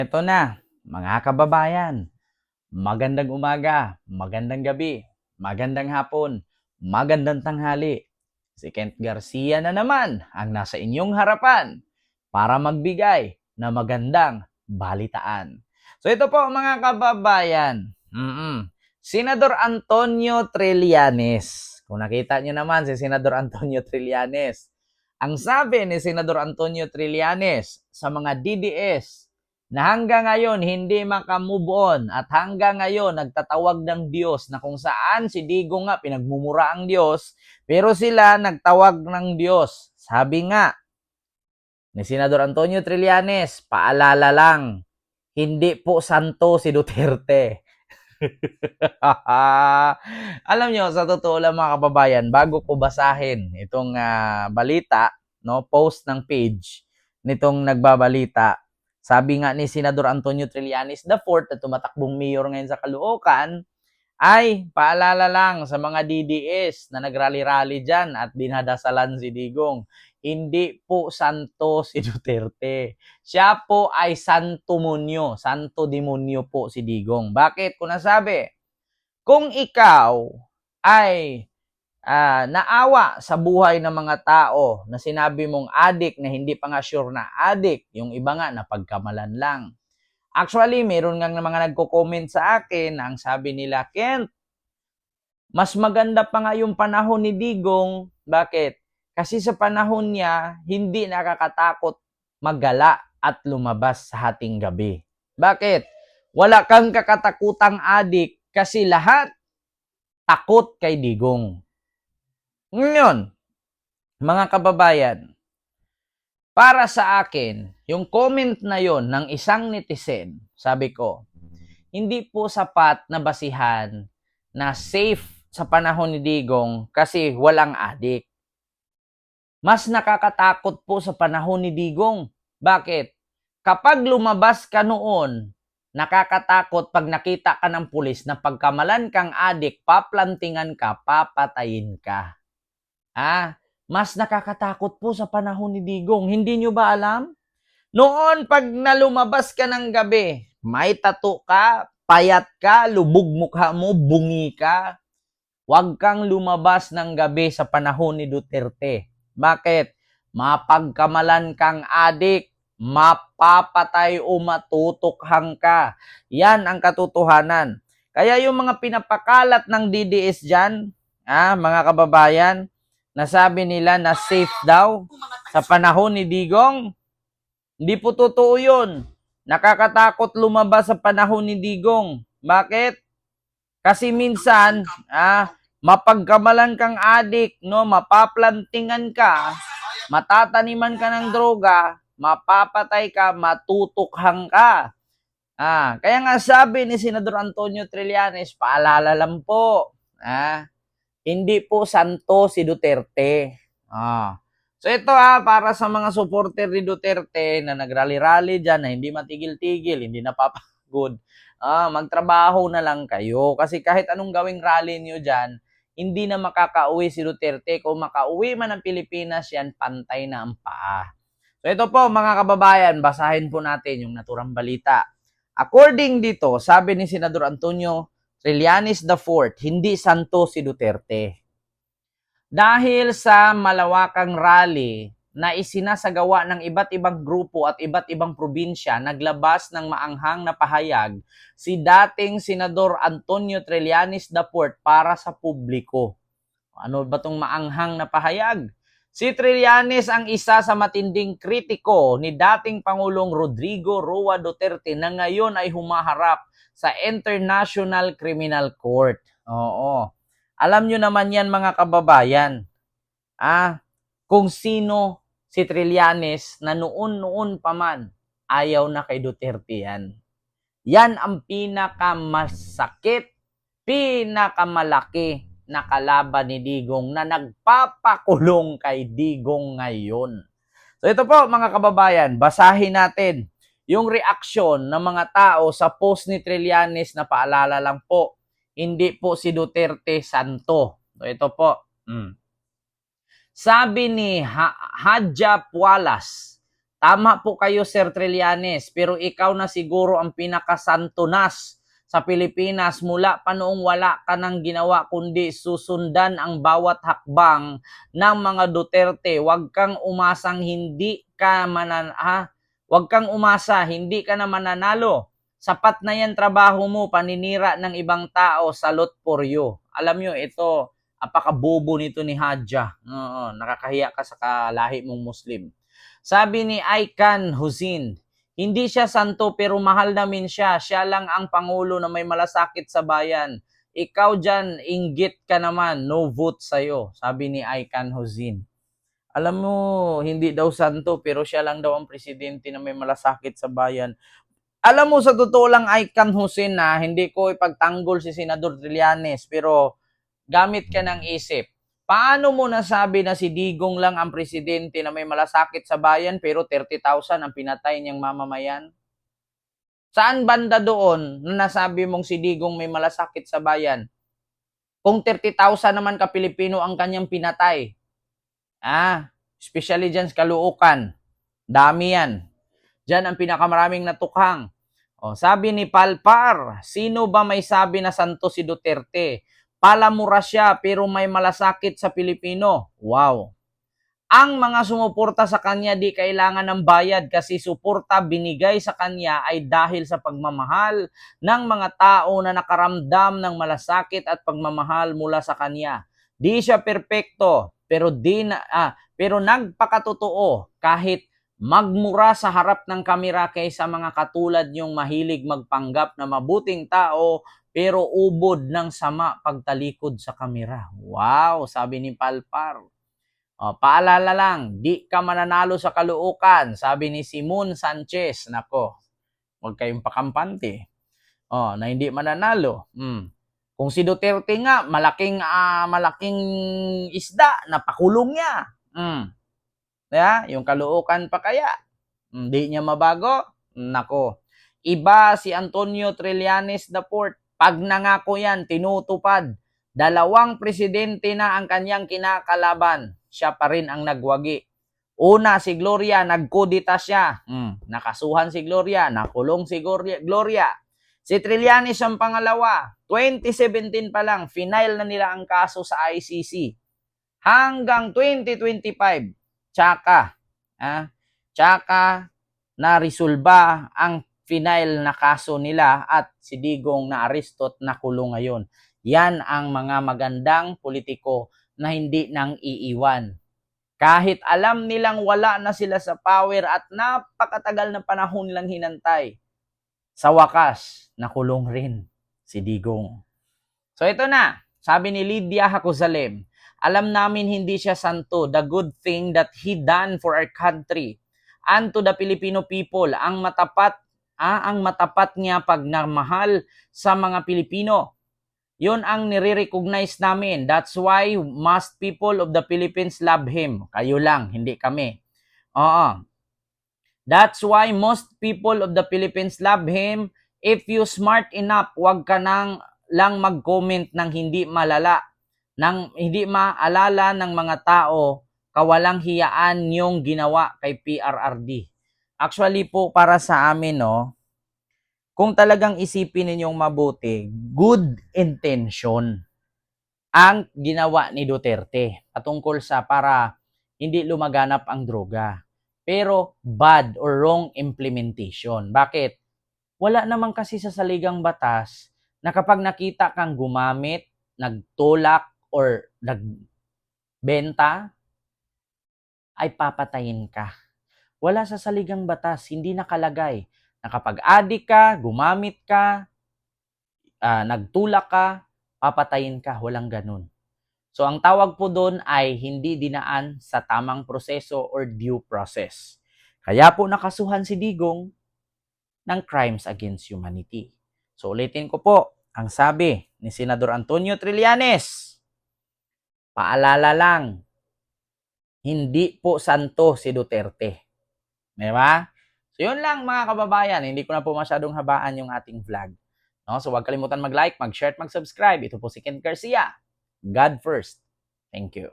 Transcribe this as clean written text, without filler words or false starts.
Ito na, mga kababayan, magandang umaga, magandang gabi, magandang hapon, magandang tanghali. Si Kent Garcia na naman ang nasa inyong harapan para magbigay na magandang balitaan. So ito po mga kababayan, Senador Antonio Trillanes. Kung nakita nyo naman si Senador Antonio Trillanes, ang sabi ni Senador Antonio Trillanes sa mga DDS na hanggang ngayon hindi makamove on at hanggang ngayon nagtatawag ng Diyos na kung saan si Digong nga pinagmumura ang Diyos pero sila nagtawag ng Diyos. Sabi nga ni Senador Antonio Trillanes, paalala lang, hindi po santo si Duterte. Alam nyo, sa totoo lang mga kababayan, bago ko basahin itong balita, no, post ng page nitong nagbabalita, sabi nga ni Senador Antonio Trillanes IV na tumatakbong mayor ngayon sa Caloocan, ay paalala lang sa mga DDS na nagrally-rally dyan at dinadasalan si Digong, hindi po santo si Duterte. Siya po ay santo demonyo po si Digong. Bakit ko nasabi? Kung ikaw ay naawa sa buhay ng mga tao na sinabi mong adik na hindi pa nga sure na adik, yung iba nga napagkamalan lang. Actually, meron nga mga nagko-comment sa akin na ang sabi nila, Kent, mas maganda pa nga yung panahon ni Digong. Bakit? Kasi sa panahon niya, hindi nakakatakot maggala at lumabas sa hating gabi. Bakit? Wala kang kakatakutang adik kasi lahat takot kay Digong. Ngayon, mga kababayan, para sa akin, yung comment na yon ng isang netizen, sabi ko, hindi po sapat na basihan na safe sa panahon ni Digong kasi walang adik. Mas nakakatakot po sa panahon ni Digong. Bakit? Kapag lumabas ka noon, nakakatakot pag nakita ka ng pulis na pagkamalan kang adik, paplantingan ka, papatayin ka. Mas nakakatakot po sa panahon ni Digong. Hindi nyo ba alam? Noon, pag nalumabas ka ng gabi, may tato ka, payat ka, lubog mukha mo, bungi ka, huwag kang lumabas ng gabi sa panahon ni Duterte. Bakit? Mapagkamalan kang adik, mapapatay o matutukhang ka. Yan ang katotohanan. Kaya yung mga pinapakalat ng DDS dyan, mga kababayan, nasabi nila na safe daw sa panahon ni Digong. Hindi po totoo yun. Nakakatakot lumabas sa panahon ni Digong. Bakit? Kasi minsan, mapagkamalan kang adik, no, mapaplantingan ka, matataniman ka ng droga, mapapatay ka, matutukhang ka. Kaya nga sabi ni Senador Antonio Trillanes, paalala lang po, hindi po santo si Duterte. So ito para sa mga supporter ni Duterte na nagrally-rally dyan, na hindi matigil-tigil, hindi napapagod, magtrabaho na lang kayo. Kasi kahit anong gawing rally nyo dyan, hindi na makakauwi si Duterte. Kung makauwi man ng Pilipinas yan, pantay na ang paa. So ito po mga kababayan, basahin po natin yung naturang balita. According dito, sabi ni Senador Antonio Trillanes IV, hindi santo si Duterte. Dahil sa malawakang rally na isinasagawa ng iba't ibang grupo at iba't ibang probinsya, naglabas ng maanghang na pahayag si dating Senador Antonio Trillanes IV para sa publiko. Ano ba itong maanghang na pahayag? Si Trillanes ang isa sa matinding kritiko ni dating Pangulong Rodrigo Roa Duterte na ngayon ay humaharap sa International Criminal Court. Oo. Alam nyo naman yan mga kababayan, kung sino si Trillanes na noon pa man ayaw na kay Duterte yan. Yan ang pinakamasakit, pinakamalaki na kalaban ni Digong na nagpapakulong kay Digong ngayon. So ito po mga kababayan, basahin natin yung reaksyon ng mga tao sa post ni Trillanes na paalala lang po, hindi po si Duterte santo. So ito po. Sabi ni Hadja Pualas, Tama po kayo, Sir Trillanes, pero ikaw na siguro ang pinakasantunas sa Pilipinas mula pa noong wala ka nang ginawa kundi susundan ang bawat hakbang ng mga Duterte. Huwag kang umasang hindi ka Huwag kang umasa, hindi ka na mananalo. Sapat na yan trabaho mo, paninira ng ibang tao, salute for you. Alam nyo, ito, apakabobo nito ni Hadja. Nakakahiya ka sa kalahi mong Muslim. Sabi ni Aikan Hussein, hindi siya santo pero mahal namin siya. Siya lang ang pangulo na may malasakit sa bayan. Ikaw dyan, inggit ka naman. No vote sa'yo. Sabi ni Aikan Hussein. Alam mo, hindi daw santo pero siya lang daw ang presidente na may malasakit sa bayan. Alam mo, sa totoo lang, Aikan Hussein, na hindi ko ipagtanggol si Senador Trillanes pero gamit ka ng isip. Paano mo nasabi na si Digong lang ang presidente na may malasakit sa bayan pero 30,000 ang pinatay niyang mamamayan? Saan banda doon na nasabi mong si Digong may malasakit sa bayan? Kung 30,000 naman ka Pilipino ang kanyang pinatay. Especially dyan sa Caloocan. Dami yan. Dyan ang pinakamaraming natukhang. Sabi ni Palpar, sino ba may sabi na santo si Duterte? Palamura siya pero may malasakit sa Pilipino. Wow. Ang mga sumuporta sa kanya di kailangan ng bayad kasi suporta binigay sa kanya ay dahil sa pagmamahal ng mga tao na nakaramdam ng malasakit at pagmamahal mula sa kanya. Di siya perpekto pero nagpakatotoo kahit magmura sa harap ng kamera kaysa mga katulad niyong mahilig magpanggap na mabuting tao pero ubod ng sama pagtalikod sa kamera. Wow, sabi ni Palpar. Paalala lang, di ka mananalo sa Caloocan, sabi ni Simon Sanchez. Nako, huwag kayong pakampante. Na hindi mananalo. Kung si Duterte nga, malaking isda, napakulong niya. Yung Caloocan pa kaya? Hindi niya mabago? Nako. Iba si Antonio Trillanes IV. Pag nangako yan, tinutupad. 2 presidente na ang kanyang kinakalaban. Siya pa rin ang nagwagi. Una, si Gloria, nagkudita siya. Nakasuhan si Gloria, nakulong si Gloria. Si Trillanes ang pangalawa. 2017 pa lang, final na nila ang kaso sa ICC. Hanggang 2025, tsaka na resolba ang final na kaso nila at si Digong na aresto at nakulong ngayon. Yan ang mga magandang politiko na hindi nang iiwan. Kahit alam nilang wala na sila sa power at napakatagal na panahon lang hinantay, sa wakas, nakulong rin si Digong. So ito na, sabi ni Lydia Hakusalem, alam namin hindi siya santo, the good thing that he done for our country and to the Filipino people, ang matapat niya pagmamahal sa mga Pilipino. Yun ang nire-recognize namin. That's why most people of the Philippines love him. Kayo lang, hindi kami. That's why most people of the Philippines love him. If you smart enough, wag ka lang mag-comment ng hindi maalala ng mga tao, kawalang hiyaan yung ginawa kay PRRD. Actually po, para sa amin, kung talagang isipin ninyong mabuti, good intention ang ginawa ni Duterte patungkol sa para hindi lumaganap ang droga. Pero bad or wrong implementation. Bakit? Wala naman kasi sa saligang batas na kapag nakita kang gumamit, nagtulak, or nagbenta, ay papatayin ka. Wala sa saligang batas, hindi nakalagay na kapag adik ka, gumamit ka, nagtulak ka, papatayin ka. Walang ganun. So ang tawag po doon ay hindi dinaan sa tamang proseso or due process. Kaya po nakasuhan si Digong ng crimes against humanity. So ulitin ko po, ang sabi ni Senador Antonio Trillanes, paalala lang, hindi po santo si Duterte. Diba? So yun lang mga kababayan, hindi ko na po masyadong habaan yung ating vlog. So huwag kalimutan mag-like, mag-share at mag-subscribe. Ito po si Ken Garcia. God first. Thank you.